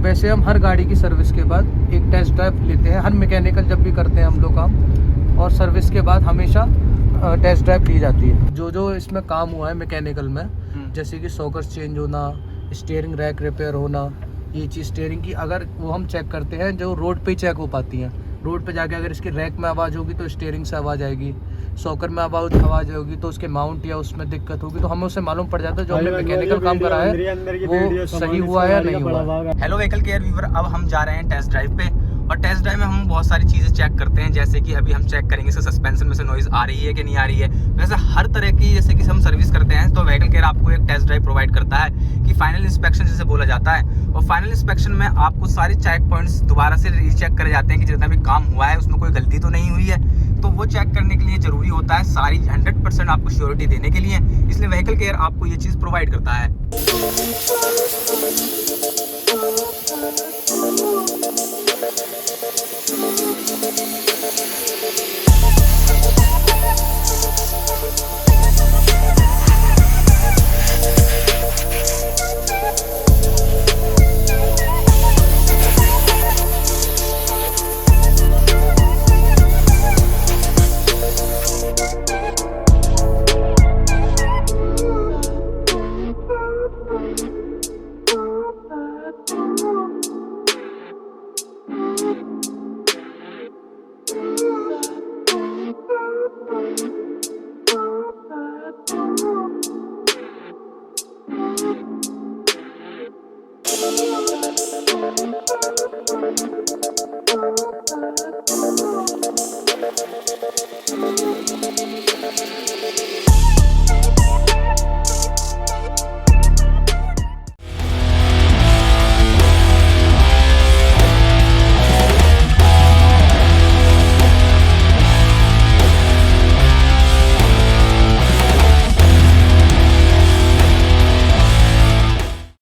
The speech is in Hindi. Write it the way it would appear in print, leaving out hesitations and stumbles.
वैसे हम हर गाड़ी की सर्विस के बाद एक टेस्ट ड्राइव लेते हैं, हर मैकेनिकल जब भी करते हैं हम लोग काम, और सर्विस के बाद हमेशा टेस्ट ड्राइव ली जाती है। जो जो इसमें काम हुआ है मैकेनिकल में, जैसे कि सॉकेट्स चेंज होना, स्टीयरिंग रैक रिपेयर होना, ये चीज़ स्टीयरिंग की अगर वो हम चेक करते हैं, जो रोड पे चेक हो पाती हैं। रोड पे जाके अगर इसकी रैक में आवाज़ होगी तो स्टीयरिंग से आवाज़ आएगी, सॉकर में आवाज़ होगी तो उसके माउंट या उसमें दिक्कत होगी, तो हमें उससे मालूम पड़ जाता है जो हमने मैकेनिकल काम करा है वो सही हुआ है या नहीं हुआ। हेलो व्हीकल केयर व्यूवर, अब हम जा रहे हैं टेस्ट ड्राइव पे, और टेस्ट ड्राइव में हम बहुत सारी चीज़ें चेक करते हैं। जैसे कि अभी हम चेक करेंगे इसके सस्पेंशन में से नॉइज़ आ रही है कि नहीं आ रही है। वैसे हर तरह की जैसे कि हम सर्विस करते हैं तो व्हीकल केयर आपको एक टेस्ट ड्राइव प्रोवाइड करता है कि फाइनल इंस्पेक्शन जिसे बोला जाता है। और फाइनल इंस्पेक्शन में आपको सारे चेक पॉइंट्स दोबारा से रीचेक करे जाते हैं कि जितना भी काम हुआ है उसमें कोई गलती तो नहीं हुई है। तो वो चेक करने के लिए ज़रूरी होता है सारी 100% आपको श्योरिटी देने के लिए, इसलिए व्हीकल केयर आपको ये चीज़ प्रोवाइड करता है।